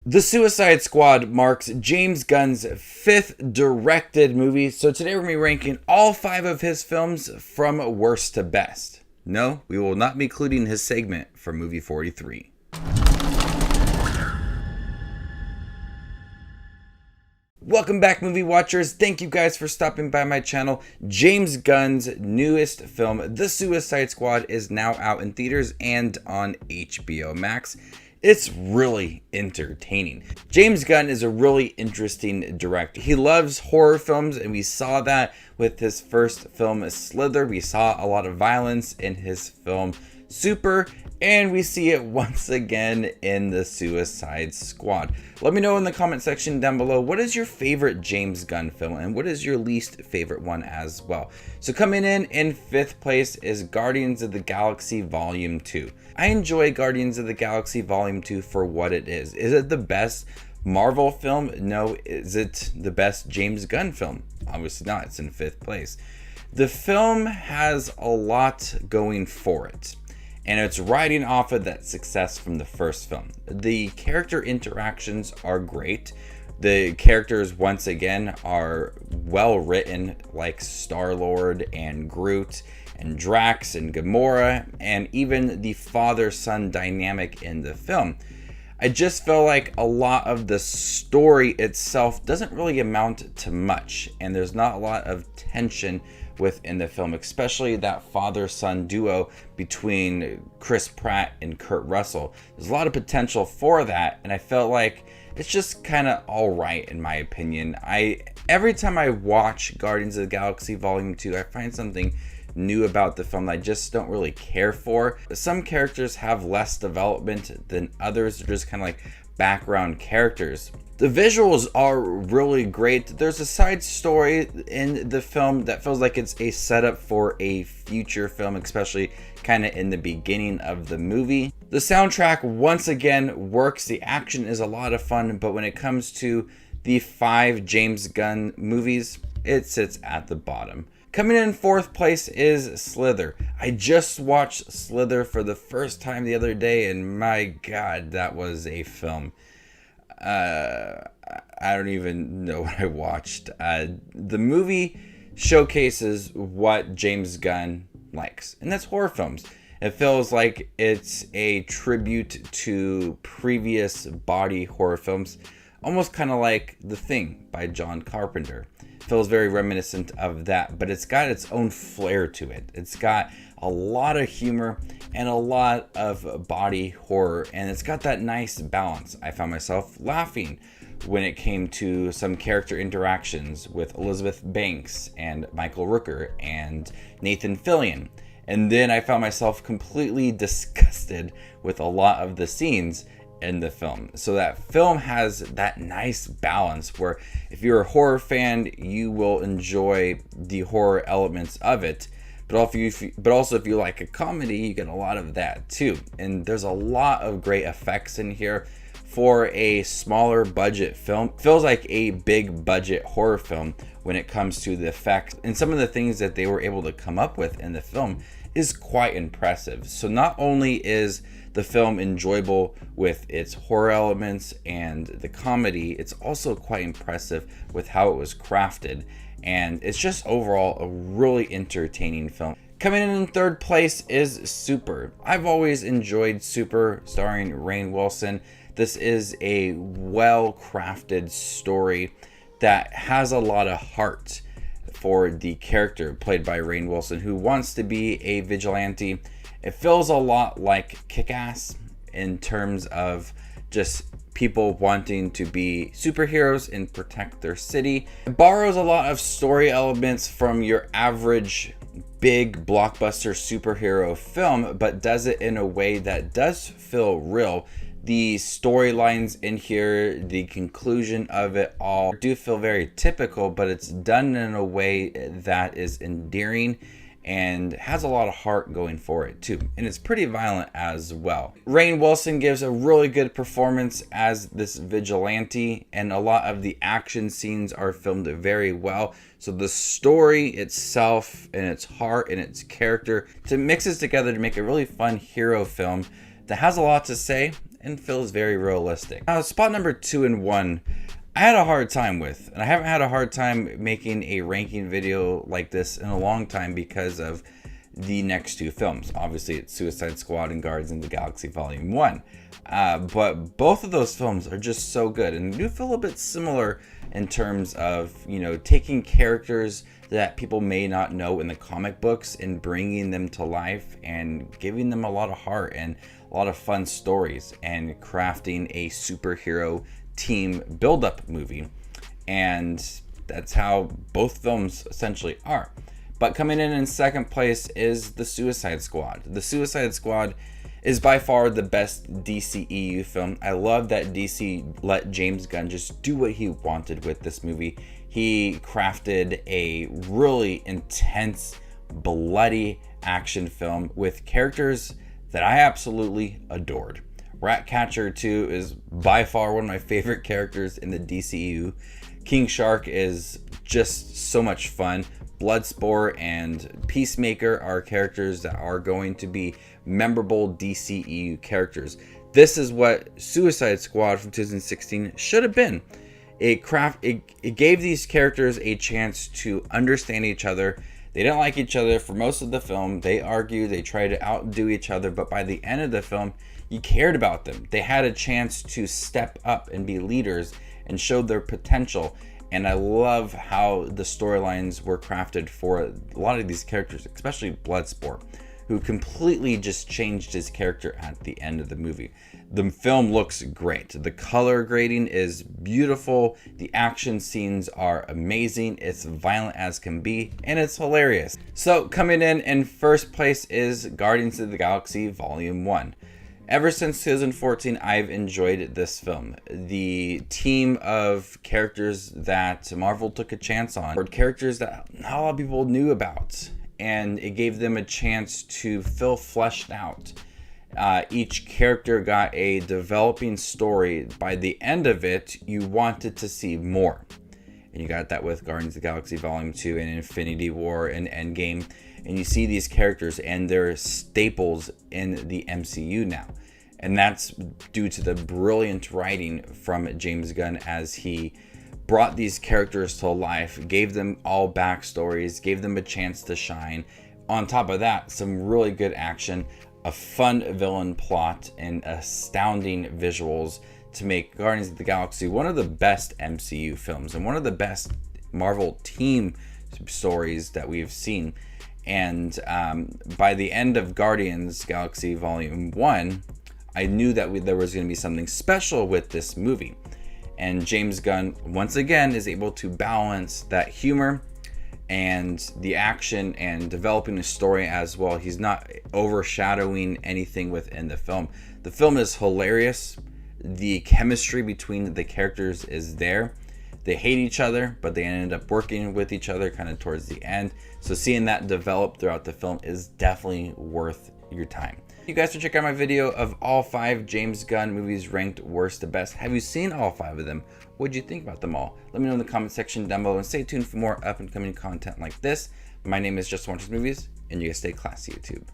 The Suicide Squad marks James Gunn's 5th directed movie, so today we're going to be ranking all 5 of his films from worst to best. No, we will not be including his segment for movie 43. Welcome back, movie watchers. Thank you guys for stopping by my channel. James Gunn's newest film, The Suicide Squad, is now out in theaters and on HBO Max. It's really entertaining. James Gunn is a really interesting director. He loves horror films, and we saw that with his first film, Slither. We saw a lot of violence in his film, Super, and we see it once again in The Suicide Squad. Let me know in the comment section down below, what is your favorite James Gunn film and what is your least favorite one as well. So coming in 5th place is Guardians of the Galaxy Volume 2. I enjoy Guardians of the Galaxy Volume 2 for what it is. Is it the best Marvel film? No. Is it the best James Gunn film? Obviously not. It's in 5th place. The film has a lot going for it, and it's riding off of that success from the first film. The character interactions are great. The characters, once again, are well written, like Star-Lord and Groot and Drax and Gamora, and even the father-son dynamic in the film. I just feel like a lot of the story itself doesn't really amount to much, and there's not a lot of tension within the film, especially that father-son duo between Chris Pratt and Kurt Russell. There's a lot of potential for that, and I felt like it's just kind of all right in my opinion. Every time I watch Guardians of the Galaxy Volume 2, I find something new about the film that I just don't really care for. Some characters have less development than others. They're just kind of like background characters. The visuals are really great. There's a side story in the film that feels like it's a setup for a future film, especially kind of in the beginning of the movie. The soundtrack once again works. The action is a lot of fun, but when it comes to the 5 James Gunn movies, it sits at the bottom. Coming in 4th place is Slither. I just watched Slither for the first time the other day, and my God, that was a film. I don't even know what I watched. The movie showcases what James Gunn likes, and that's horror films. It feels like it's a tribute to previous body horror films, almost kind of like The Thing by John Carpenter. Feels very reminiscent of that, but it's got its own flair to it. It's got a lot of humor and a lot of body horror, and it's got that nice balance. I found myself laughing when it came to some character interactions with Elizabeth Banks and Michael Rooker and Nathan Fillion, and then I found myself completely disgusted with a lot of the scenes in the film. So that film has that nice balance where if you're a horror fan, you will enjoy the horror elements of it, but also if you like a comedy, you get a lot of that too. And there's a lot of great effects in here for a smaller budget film. Feels like a big budget horror film when it comes to the effects, and some of the things that they were able to come up with in the film is quite impressive. So not only is the film enjoyable with its horror elements and the comedy, it's also quite impressive with how it was crafted, and it's just overall a really entertaining film. Coming in 3rd place is Super. I've always enjoyed Super, starring Rainn Wilson. This is a well-crafted story that has a lot of heart for the character played by Rainn Wilson, who wants to be a vigilante. It feels a lot like Kick-Ass in terms of just people wanting to be superheroes and protect their city. It borrows a lot of story elements from your average big blockbuster superhero film, but does it in a way that does feel real. The storylines in here, the conclusion of it all do feel very typical, but it's done in a way that is endearing and has a lot of heart going for it too, and it's pretty violent as well. Rainn Wilson gives a really good performance as this vigilante, and a lot of the action scenes are filmed very well. So the story itself and its heart and its character mixes together to make a really fun hero film that has a lot to say and feels very realistic. Now, spot number 2 and 1, I had a hard time with, and I haven't had a hard time making a ranking video like this in a long time because of the next 2 films. Obviously, it's Suicide Squad and Guardians of the Galaxy Volume 1. But both of those films are just so good and do feel a bit similar in terms of, you know, taking characters that people may not know in the comic books and bringing them to life and giving them a lot of heart and a lot of fun stories and crafting a superhero team build-up movie. And that's how both films essentially are. But coming in second place is The Suicide Squad. The Suicide Squad is by far the best DCEU film. I love that DC let James Gunn just do what he wanted with this movie. He crafted a really intense, bloody action film with characters that I absolutely adored. Ratcatcher 2 is by far one of my favorite characters in the DCEU. King Shark is just so much fun. Bloodsport and Peacemaker are characters that are going to be memorable DCEU characters. This is what Suicide Squad from 2016 should have been. It gave these characters a chance to understand each other. They didn't like each other for most of the film. They argued, they tried to outdo each other, but by the end of the film, you cared about them. They had a chance to step up and be leaders and show their potential. And I love how the storylines were crafted for a lot of these characters, especially Bloodsport, who completely just changed his character at the end of the movie. The film looks great. The color grading is beautiful. The action scenes are amazing. It's violent as can be, and it's hilarious. So coming in first place is Guardians of the Galaxy Volume 1. Ever since 2014, I've enjoyed this film. The team of characters that Marvel took a chance on were characters that not a lot of people knew about, and it gave them a chance to feel fleshed out. Each character got a developing story. By the end of it, you wanted to see more. And you got that with Guardians of the Galaxy Volume 2 and Infinity War and Endgame. And you see these characters and they're staples in the MCU now. And that's due to the brilliant writing from James Gunn as he brought these characters to life, gave them all backstories, gave them a chance to shine. On top of that, some really good action, a fun villain plot, and astounding visuals to make Guardians of the Galaxy one of the best MCU films and one of the best Marvel team stories that we've seen. And by the end of Guardians Galaxy Volume 1, I knew that there was going to be something special with this movie. And James Gunn, once again, is able to balance that humor and the action and developing a story as well. He's not overshadowing anything within the film. The film is hilarious. The chemistry between the characters is there. They hate each other, but they ended up working with each other kind of towards the end. So seeing that develop throughout the film is definitely worth your time. You guys should check out my video of all 5 James Gunn movies ranked worst to best. Have you seen all 5 of them? What did you think about them all? Let me know in the comment section down below, and stay tuned for more up and coming content like this. My name is Just Watches Movies, and you guys stay classy, YouTube.